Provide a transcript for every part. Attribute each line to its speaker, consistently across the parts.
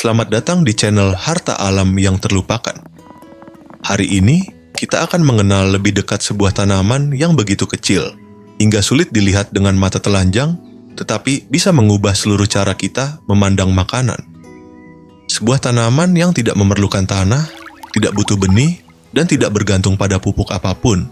Speaker 1: Selamat datang di channel Harta Alam yang Terlupakan. Hari ini, kita akan mengenal lebih dekat sebuah tanaman yang begitu kecil, hingga sulit dilihat dengan mata telanjang, tetapi bisa mengubah seluruh cara kita memandang makanan. Sebuah tanaman yang tidak memerlukan tanah, tidak butuh benih, dan tidak bergantung pada pupuk apapun.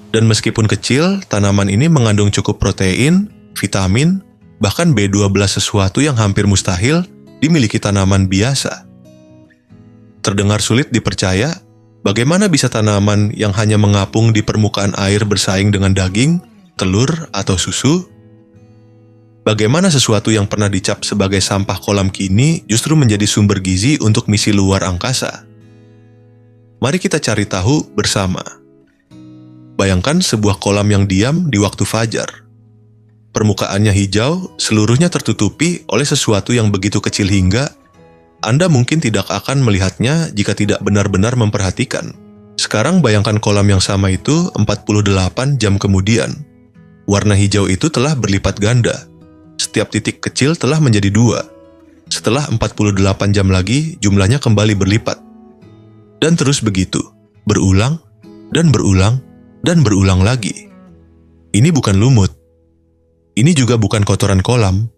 Speaker 1: Dan meskipun kecil, tanaman ini mengandung cukup protein, vitamin, bahkan B12, sesuatu yang hampir mustahil dimiliki tanaman biasa. Terdengar sulit dipercaya, bagaimana bisa tanaman yang hanya mengapung di permukaan air bersaing dengan daging, telur, atau susu? Bagaimana sesuatu yang pernah dicap sebagai sampah kolam kini justru menjadi sumber gizi untuk misi luar angkasa? Mari kita cari tahu bersama. Bayangkan sebuah kolam yang diam di waktu fajar. Permukaannya hijau, seluruhnya tertutupi oleh sesuatu yang begitu kecil hingga Anda mungkin tidak akan melihatnya jika tidak benar-benar memperhatikan. Sekarang bayangkan kolam yang sama itu 48 jam kemudian. Warna hijau itu telah berlipat ganda. Setiap titik kecil telah menjadi 2. Setelah 48 jam lagi, jumlahnya kembali berlipat. Dan terus begitu, berulang, dan berulang, dan berulang lagi. Ini bukan lumut. Ini juga bukan kotoran kolam.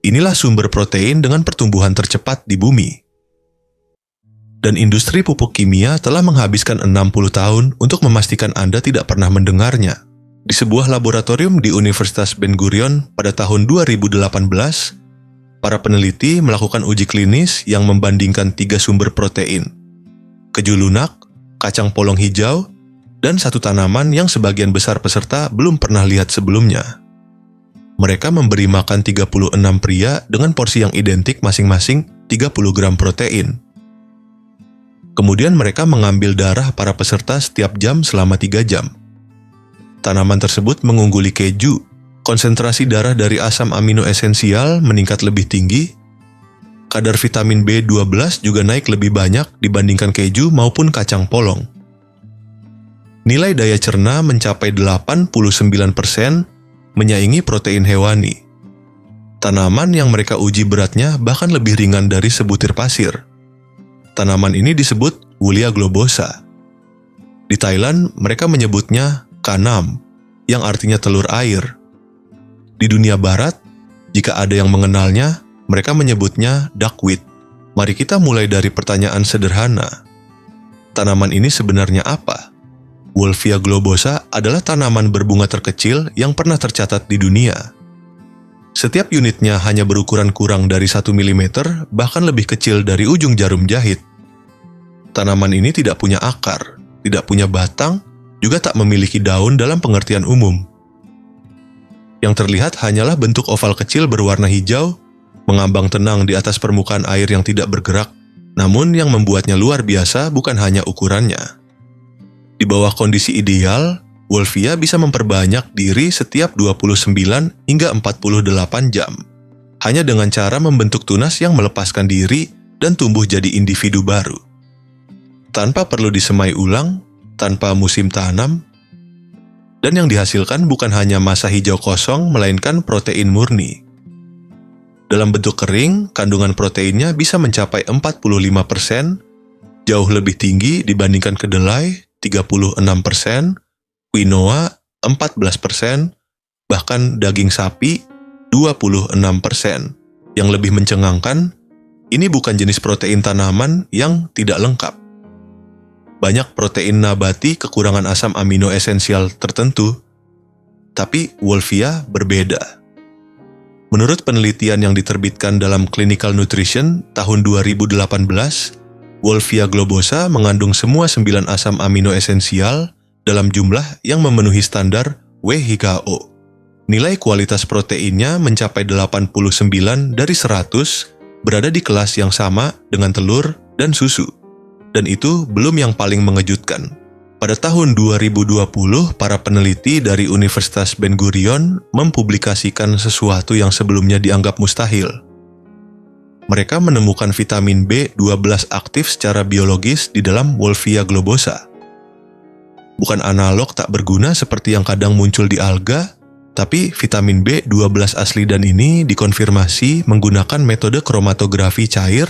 Speaker 1: Inilah sumber protein dengan pertumbuhan tercepat di bumi. Dan industri pupuk kimia telah menghabiskan 60 tahun untuk memastikan Anda tidak pernah mendengarnya. Di sebuah laboratorium di Universitas Ben Gurion pada tahun 2018, para peneliti melakukan uji klinis yang membandingkan 3 sumber protein: keju lunak, kacang polong hijau, dan satu tanaman yang sebagian besar peserta belum pernah lihat sebelumnya. Mereka memberi makan 36 pria dengan porsi yang identik masing-masing 30 gram protein. Kemudian mereka mengambil darah para peserta setiap jam selama 3 jam. Tanaman tersebut mengungguli keju. Konsentrasi darah dari asam amino esensial meningkat lebih tinggi. Kadar vitamin B12 juga naik lebih banyak dibandingkan keju maupun kacang polong. Nilai daya cerna mencapai 89%, menyaingi protein hewani. Tanaman yang mereka uji beratnya bahkan lebih ringan dari sebutir pasir. Tanaman ini disebut Wolffia globosa. Di Thailand, mereka menyebutnya kanam, yang artinya telur air. Di dunia barat, jika ada yang mengenalnya, mereka menyebutnya duckweed. Mari kita mulai dari pertanyaan sederhana. Tanaman ini sebenarnya apa? Wolffia globosa adalah tanaman berbunga terkecil yang pernah tercatat di dunia. Setiap unitnya hanya berukuran kurang dari 1 mm, bahkan lebih kecil dari ujung jarum jahit. Tanaman ini tidak punya akar, tidak punya batang, juga tak memiliki daun dalam pengertian umum. Yang terlihat hanyalah bentuk oval kecil berwarna hijau, mengambang tenang di atas permukaan air yang tidak bergerak, namun yang membuatnya luar biasa bukan hanya ukurannya. Di bawah kondisi ideal, Wolffia bisa memperbanyak diri setiap 29 hingga 48 jam. Hanya dengan cara membentuk tunas yang melepaskan diri dan tumbuh jadi individu baru. Tanpa perlu disemai ulang, tanpa musim tanam, dan yang dihasilkan bukan hanya massa hijau kosong, melainkan protein murni. Dalam bentuk kering, kandungan proteinnya bisa mencapai 45%, jauh lebih tinggi dibandingkan kedelai, 36%, quinoa 14%, bahkan daging sapi 26%. Yang lebih mencengangkan, ini bukan jenis protein tanaman yang tidak lengkap. Banyak protein nabati kekurangan asam amino esensial tertentu, tapi Wolffia berbeda. Menurut penelitian yang diterbitkan dalam Clinical Nutrition tahun 2018, Wolffia globosa mengandung semua 9 asam amino esensial dalam jumlah yang memenuhi standar WHO. Nilai kualitas proteinnya mencapai 89 dari 100, berada di kelas yang sama dengan telur dan susu. Dan itu belum yang paling mengejutkan. Pada tahun 2020, para peneliti dari Universitas Ben Gurion mempublikasikan sesuatu yang sebelumnya dianggap mustahil. Mereka menemukan vitamin B12 aktif secara biologis di dalam Wolffia globosa. Bukan analog tak berguna seperti yang kadang muncul di alga, Tapi vitamin B12 asli dan ini dikonfirmasi menggunakan metode kromatografi cair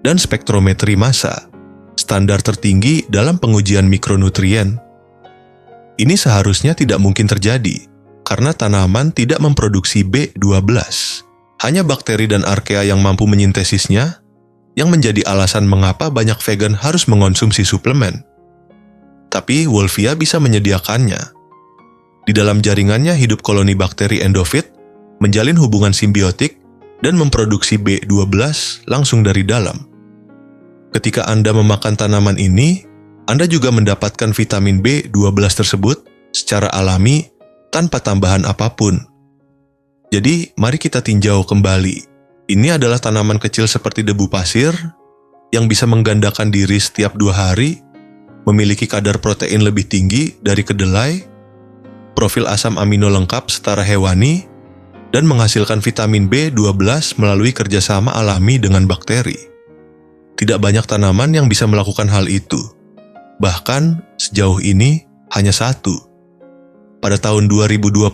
Speaker 1: dan spektrometri massa, standar tertinggi dalam pengujian mikronutrien. Ini seharusnya tidak mungkin terjadi, karena tanaman tidak memproduksi B12. Hanya bakteri dan arkea yang mampu menyintesisnya, yang menjadi alasan mengapa banyak vegan harus mengonsumsi suplemen. Tapi Wolffia bisa menyediakannya. Di dalam jaringannya hidup koloni bakteri endofit, menjalin hubungan simbiotik, dan memproduksi B12 langsung dari dalam. Ketika Anda memakan tanaman ini, Anda juga mendapatkan vitamin B12 tersebut secara alami tanpa tambahan apapun. Jadi, mari kita tinjau kembali. Ini adalah tanaman kecil seperti debu pasir yang bisa menggandakan diri setiap 2 hari, memiliki kadar protein lebih tinggi dari kedelai, profil asam amino lengkap setara hewani, dan menghasilkan vitamin B12 melalui kerjasama alami dengan bakteri. Tidak banyak tanaman yang bisa melakukan hal itu. Bahkan, sejauh ini, hanya satu. Pada tahun 2021,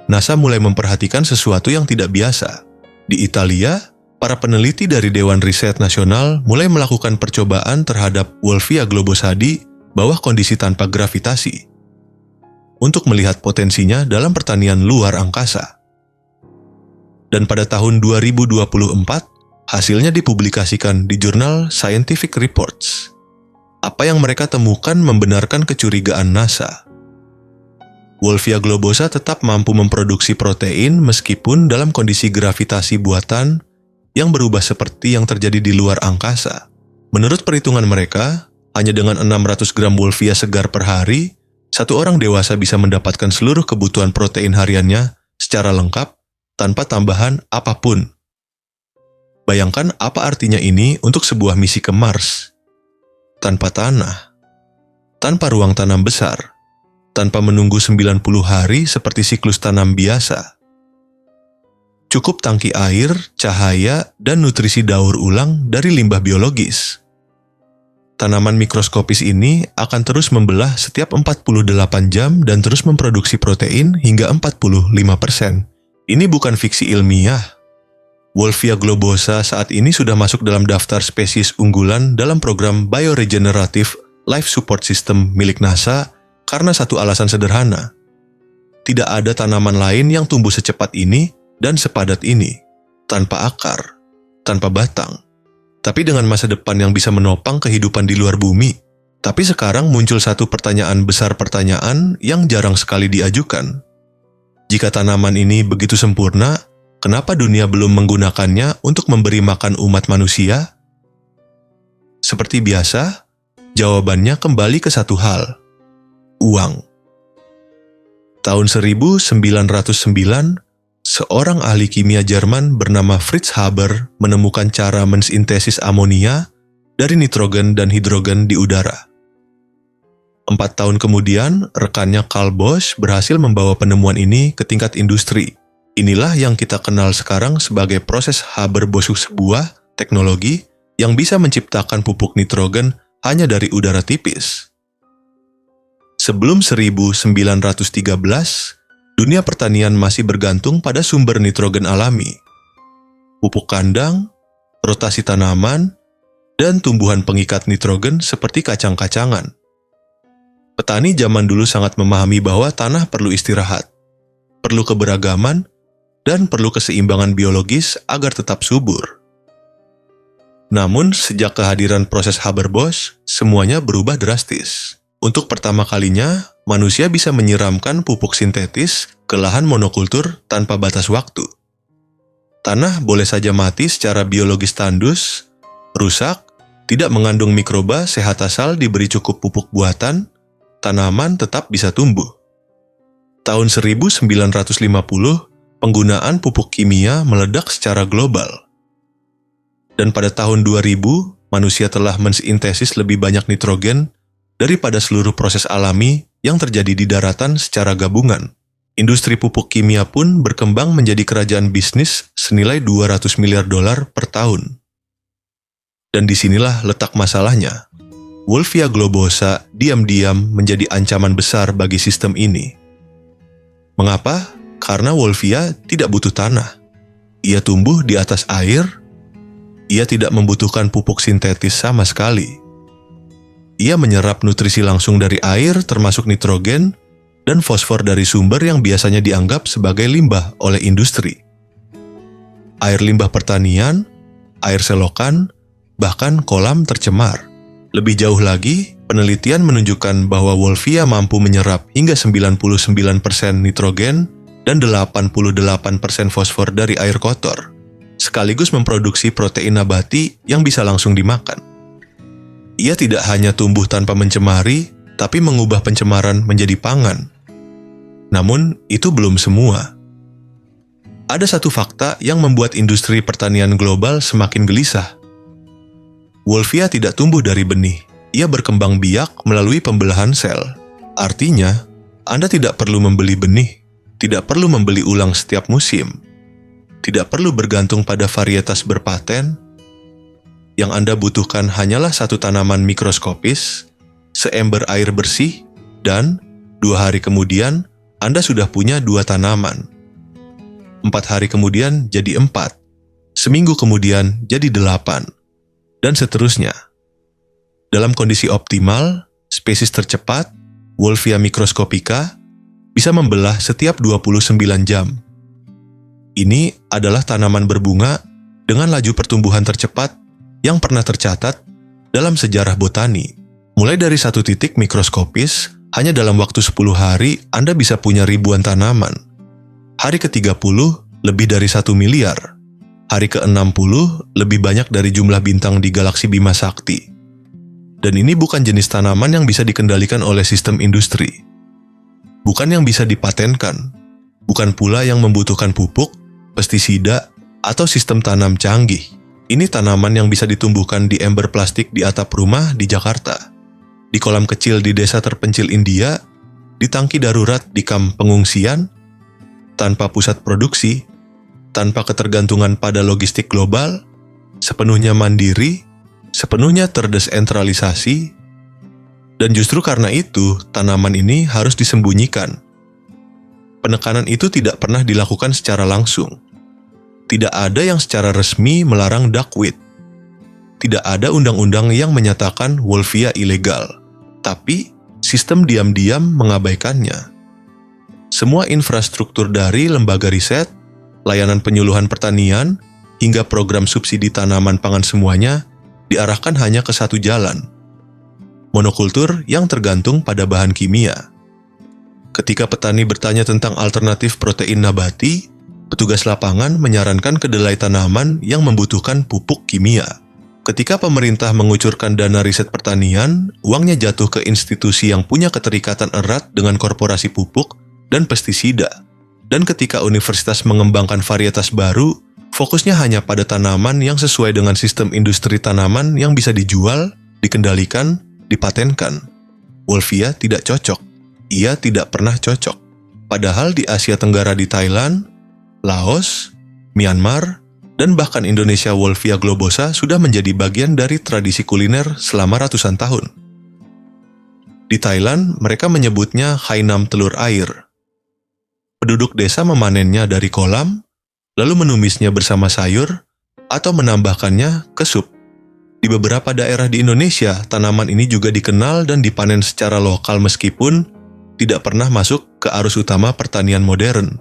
Speaker 1: NASA mulai memperhatikan sesuatu yang tidak biasa. Di Italia, para peneliti dari Dewan Riset Nasional mulai melakukan percobaan terhadap Wolffia globosadi bawah kondisi tanpa gravitasi, untuk melihat potensinya dalam pertanian luar angkasa. Dan pada tahun 2024, hasilnya dipublikasikan di jurnal Scientific Reports. Apa yang mereka temukan membenarkan kecurigaan NASA. Wolffia globosa tetap mampu memproduksi protein meskipun dalam kondisi gravitasi buatan yang berubah seperti yang terjadi di luar angkasa. Menurut perhitungan mereka, hanya dengan 600 gram Wolffia segar per hari, satu orang dewasa bisa mendapatkan seluruh kebutuhan protein hariannya secara lengkap tanpa tambahan apapun. Bayangkan apa artinya ini untuk sebuah misi ke Mars. Tanpa tanah, tanpa ruang tanam besar, tanpa menunggu 90 hari seperti siklus tanam biasa. Cukup tangki air, cahaya, dan nutrisi daur ulang dari limbah biologis. Tanaman mikroskopis ini akan terus membelah setiap 48 jam dan terus memproduksi protein hingga 45%. Ini bukan fiksi ilmiah. Wolffia globosa saat ini sudah masuk dalam daftar spesies unggulan dalam program Bioregenerative Life Support System milik NASA karena satu alasan sederhana. Tidak ada tanaman lain yang tumbuh secepat ini dan sepadat ini, tanpa akar, tanpa batang, tapi dengan masa depan yang bisa menopang kehidupan di luar bumi. Tapi sekarang muncul satu pertanyaan besar yang jarang sekali diajukan. Jika tanaman ini begitu sempurna, kenapa dunia belum menggunakannya untuk memberi makan umat manusia? Seperti biasa, jawabannya kembali ke satu hal: uang. Tahun 1909, seorang ahli kimia Jerman bernama Fritz Haber menemukan cara mensintesis amonia dari nitrogen dan hidrogen di udara. 4 tahun kemudian, rekannya Carl Bosch berhasil membawa penemuan ini ke tingkat industri. Inilah yang kita kenal sekarang sebagai proses Haber-Bosch, sebuah teknologi yang bisa menciptakan pupuk nitrogen hanya dari udara tipis. Sebelum 1913, dunia pertanian masih bergantung pada sumber nitrogen alami, pupuk kandang, rotasi tanaman, dan tumbuhan pengikat nitrogen seperti kacang-kacangan. Petani zaman dulu sangat memahami bahwa tanah perlu istirahat, perlu keberagaman, dan perlu keseimbangan biologis agar tetap subur. Namun, sejak kehadiran proses Haber-Bosch, semuanya berubah drastis. Untuk pertama kalinya, manusia bisa menyiramkan pupuk sintetis ke lahan monokultur tanpa batas waktu. Tanah boleh saja mati secara biologis tandus, rusak, tidak mengandung mikroba sehat asal diberi cukup pupuk buatan, tanaman tetap bisa tumbuh. Tahun 1950, penggunaan pupuk kimia meledak secara global. Dan pada tahun 2000, manusia telah mensintesis lebih banyak nitrogen daripada seluruh proses alami yang terjadi di daratan secara gabungan. Industri pupuk kimia pun berkembang menjadi kerajaan bisnis senilai $200 miliar per tahun. Dan disinilah letak masalahnya. Wolffia globosa diam-diam menjadi ancaman besar bagi sistem ini. Mengapa? Karena Wolfia tidak butuh tanah. Ia tumbuh di atas air. Ia tidak membutuhkan pupuk sintetis sama sekali. Ia menyerap nutrisi langsung dari air termasuk nitrogen dan fosfor dari sumber yang biasanya dianggap sebagai limbah oleh industri. Air limbah pertanian, air selokan, bahkan kolam tercemar. Lebih jauh lagi, penelitian menunjukkan bahwa Wolfia mampu menyerap hingga 99% nitrogen dan 88% fosfor dari air kotor, sekaligus memproduksi protein nabati yang bisa langsung dimakan. Ia tidak hanya tumbuh tanpa mencemari, tapi mengubah pencemaran menjadi pangan. Namun, itu belum semua. Ada satu fakta yang membuat industri pertanian global semakin gelisah. Wolfia tidak tumbuh dari benih. Ia berkembang biak melalui pembelahan sel. Artinya, Anda tidak perlu membeli benih, tidak perlu membeli ulang setiap musim, tidak perlu bergantung pada varietas berpaten. Yang Anda butuhkan hanyalah satu tanaman mikroskopis, seember air bersih, dan 2 hari kemudian Anda sudah punya 2 tanaman. 4 hari kemudian jadi 4, seminggu kemudian jadi 8, dan seterusnya. Dalam kondisi optimal, spesies tercepat, Wolfia microscopica, bisa membelah setiap 29 jam. Ini adalah tanaman berbunga dengan laju pertumbuhan tercepat yang pernah tercatat dalam sejarah botani. Mulai dari satu titik mikroskopis, hanya dalam waktu 10 hari Anda bisa punya ribuan tanaman. Hari ke-30, lebih dari 1 miliar. Hari ke-60, lebih banyak dari jumlah bintang di galaksi Bima Sakti. Dan ini bukan jenis tanaman yang bisa dikendalikan oleh sistem industri. Bukan yang bisa dipatenkan. Bukan pula yang membutuhkan pupuk, pestisida, atau sistem tanam canggih. Ini tanaman yang bisa ditumbuhkan di ember plastik di atap rumah di Jakarta, di kolam kecil di desa terpencil India, di tangki darurat di kamp pengungsian, tanpa pusat produksi, tanpa ketergantungan pada logistik global, sepenuhnya mandiri, sepenuhnya terdesentralisasi, dan justru karena itu tanaman ini harus disembunyikan. Penekanan itu tidak pernah dilakukan secara langsung. Tidak ada yang secara resmi melarang duckweed. Tidak ada undang-undang yang menyatakan Wolfia ilegal, tapi sistem diam-diam mengabaikannya. Semua infrastruktur dari lembaga riset, layanan penyuluhan pertanian, hingga program subsidi tanaman pangan semuanya diarahkan hanya ke satu jalan. Monokultur yang tergantung pada bahan kimia. Ketika petani bertanya tentang alternatif protein nabati, petugas lapangan menyarankan kedelai tanaman yang membutuhkan pupuk kimia. Ketika pemerintah mengucurkan dana riset pertanian, uangnya jatuh ke institusi yang punya keterikatan erat dengan korporasi pupuk dan pestisida. Dan ketika universitas mengembangkan varietas baru, fokusnya hanya pada tanaman yang sesuai dengan sistem industri tanaman yang bisa dijual, dikendalikan, dipatenkan. Wolfia tidak cocok. Ia tidak pernah cocok. Padahal di Asia Tenggara di Thailand, Laos, Myanmar, dan bahkan Indonesia Wolfia globosa sudah menjadi bagian dari tradisi kuliner selama ratusan tahun. Di Thailand, mereka menyebutnya hainam telur air. Penduduk desa memanennya dari kolam, lalu menumisnya bersama sayur, atau menambahkannya ke sup. Di beberapa daerah di Indonesia, tanaman ini juga dikenal dan dipanen secara lokal meskipun tidak pernah masuk ke arus utama pertanian modern.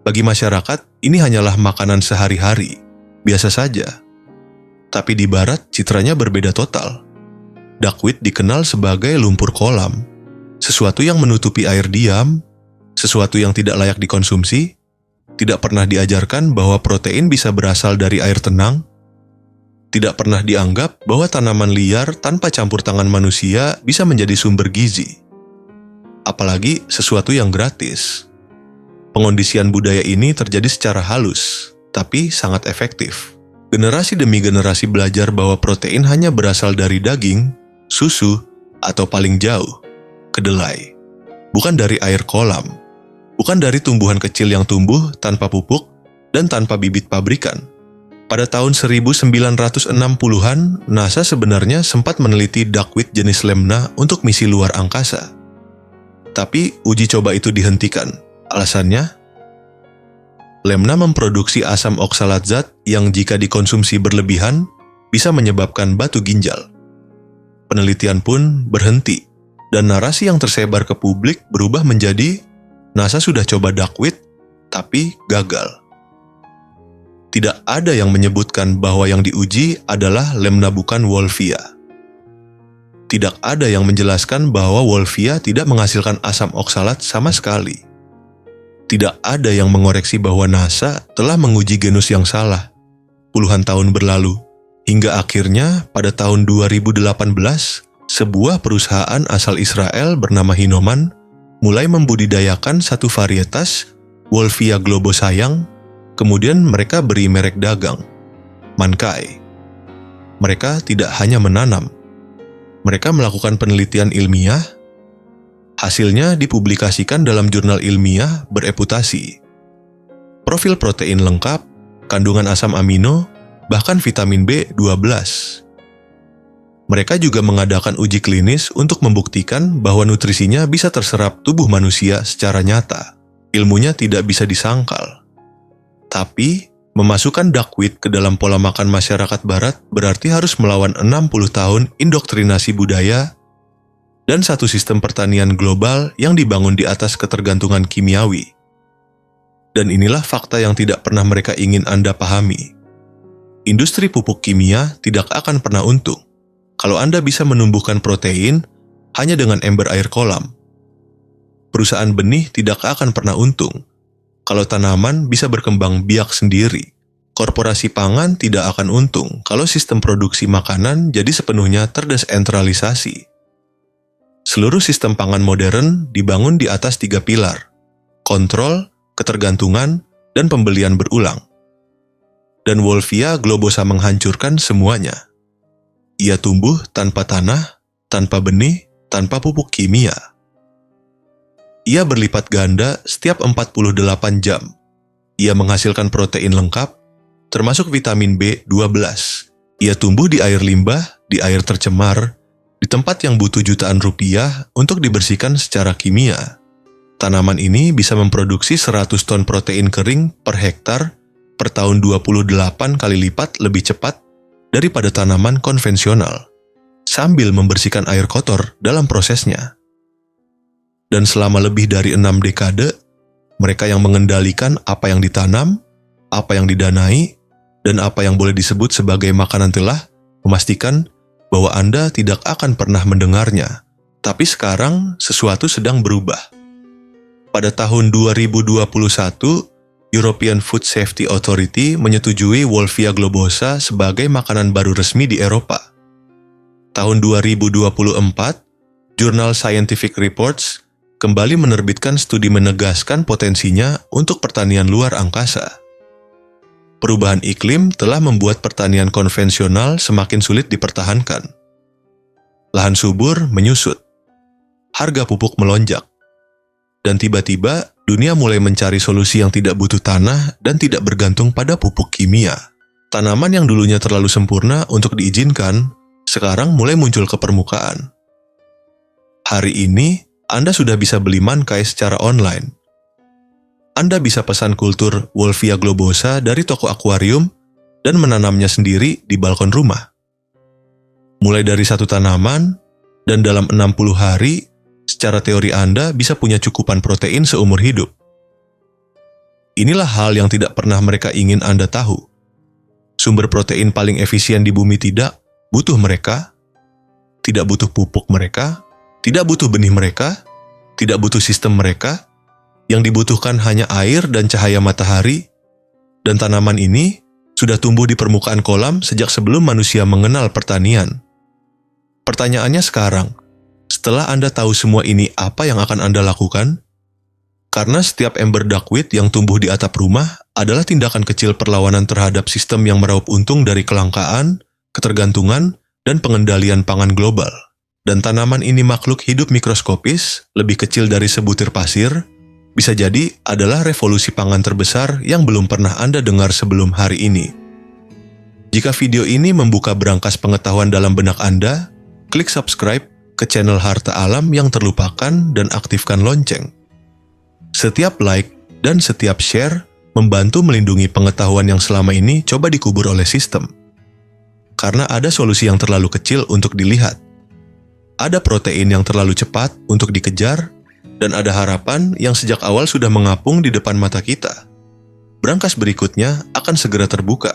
Speaker 1: Bagi masyarakat, ini hanyalah makanan sehari-hari, biasa saja. Tapi di barat, citranya berbeda total. Duckweed dikenal sebagai lumpur kolam, sesuatu yang menutupi air diam, sesuatu yang tidak layak dikonsumsi, tidak pernah diajarkan bahwa protein bisa berasal dari air tenang, tidak pernah dianggap bahwa tanaman liar tanpa campur tangan manusia bisa menjadi sumber gizi. Apalagi sesuatu yang gratis. Pengondisian budaya ini terjadi secara halus, tapi sangat efektif. Generasi demi generasi belajar bahwa protein hanya berasal dari daging, susu, atau paling jauh, kedelai. Bukan dari air kolam. Bukan dari tumbuhan kecil yang tumbuh tanpa pupuk dan tanpa bibit pabrikan. Pada tahun 1960-an, NASA sebenarnya sempat meneliti duckweed jenis lemna untuk misi luar angkasa. Tapi uji coba itu dihentikan. Alasannya, lemna memproduksi asam oksalat zat yang jika dikonsumsi berlebihan bisa menyebabkan batu ginjal. Penelitian pun berhenti, dan narasi yang tersebar ke publik berubah menjadi NASA sudah coba duckweed, tapi gagal. Tidak ada yang menyebutkan bahwa yang diuji adalah lemna bukan wolfia. Tidak ada yang menjelaskan bahwa wolfia tidak menghasilkan asam oksalat sama sekali. Tidak ada yang mengoreksi bahwa NASA telah menguji genus yang salah puluhan tahun berlalu, hingga akhirnya pada tahun 2018, sebuah perusahaan asal Israel bernama Hinoman mulai membudidayakan satu varietas Wolfia globosayang, kemudian mereka beri merek dagang, Mankai. Mereka tidak hanya menanam, mereka melakukan penelitian ilmiah. Hasilnya dipublikasikan dalam jurnal ilmiah bereputasi. Profil protein lengkap, kandungan asam amino, bahkan vitamin B12. Mereka juga mengadakan uji klinis untuk membuktikan bahwa nutrisinya bisa terserap tubuh manusia secara nyata. Ilmunya tidak bisa disangkal. Tapi, memasukkan duckweed ke dalam pola makan masyarakat barat berarti harus melawan 60 tahun indoktrinasi budaya dan satu sistem pertanian global yang dibangun di atas ketergantungan kimiawi. Dan inilah fakta yang tidak pernah mereka ingin Anda pahami. Industri pupuk kimia tidak akan pernah untung kalau Anda bisa menumbuhkan protein hanya dengan ember air kolam. Perusahaan benih tidak akan pernah untung kalau tanaman bisa berkembang biak sendiri. Korporasi pangan tidak akan untung kalau sistem produksi makanan jadi sepenuhnya terdesentralisasi. Seluruh sistem pangan modern dibangun di atas 3 pilar: kontrol, ketergantungan, dan pembelian berulang. Dan Wolfia globosa menghancurkan semuanya. Ia tumbuh tanpa tanah, tanpa benih, tanpa pupuk kimia. Ia berlipat ganda setiap 48 jam. Ia menghasilkan protein lengkap, termasuk vitamin B12. Ia tumbuh di air limbah, di air tercemar, di tempat yang butuh jutaan rupiah untuk dibersihkan secara kimia. Tanaman ini bisa memproduksi 100 ton protein kering per hektar per tahun 28 kali lipat lebih cepat daripada tanaman konvensional, sambil membersihkan air kotor dalam prosesnya. Dan selama lebih dari 6 dekade, mereka yang mengendalikan apa yang ditanam, apa yang didanai, dan apa yang boleh disebut sebagai makanan telah memastikan bahwa Anda tidak akan pernah mendengarnya. Tapi sekarang sesuatu sedang berubah. Pada tahun 2021, European Food Safety Authority menyetujui Wolfia globosa sebagai makanan baru resmi di Eropa. Tahun 2024, jurnal Scientific Reports kembali menerbitkan studi menegaskan potensinya untuk pertanian luar angkasa. Perubahan iklim telah membuat pertanian konvensional semakin sulit dipertahankan. Lahan subur menyusut, harga pupuk melonjak, dan tiba-tiba dunia mulai mencari solusi yang tidak butuh tanah dan tidak bergantung pada pupuk kimia. Tanaman yang dulunya terlalu sempurna untuk diizinkan, sekarang mulai muncul ke permukaan. Hari ini, Anda sudah bisa beli Mankai secara online. Anda bisa pesan kultur Wolfia globosa dari toko akuarium dan menanamnya sendiri di balkon rumah. Mulai dari satu tanaman, dan dalam 60 hari, secara teori Anda bisa punya cukupan protein seumur hidup. Inilah hal yang tidak pernah mereka ingin Anda tahu. Sumber protein paling efisien di bumi tidak butuh mereka, tidak butuh pupuk mereka, tidak butuh benih mereka, tidak butuh sistem mereka. Yang dibutuhkan hanya air dan cahaya matahari, dan tanaman ini sudah tumbuh di permukaan kolam sejak sebelum manusia mengenal pertanian. Pertanyaannya sekarang, setelah Anda tahu semua ini, apa yang akan Anda lakukan? Karena setiap ember duckweed yang tumbuh di atap rumah adalah tindakan kecil perlawanan terhadap sistem yang meraup untung dari kelangkaan, ketergantungan, dan pengendalian pangan global. Dan tanaman ini makhluk hidup mikroskopis, lebih kecil dari sebutir pasir, bisa jadi adalah revolusi pangan terbesar yang belum pernah Anda dengar sebelum hari ini. Jika video ini membuka berangkas pengetahuan dalam benak Anda, klik subscribe ke channel Harta Alam yang terlupakan dan aktifkan lonceng. Setiap like dan setiap share membantu melindungi pengetahuan yang selama ini coba dikubur oleh sistem. Karena ada solusi yang terlalu kecil untuk dilihat. Ada protein yang terlalu cepat untuk dikejar, dan ada harapan yang sejak awal sudah mengapung di depan mata kita. Brankas berikutnya akan segera terbuka.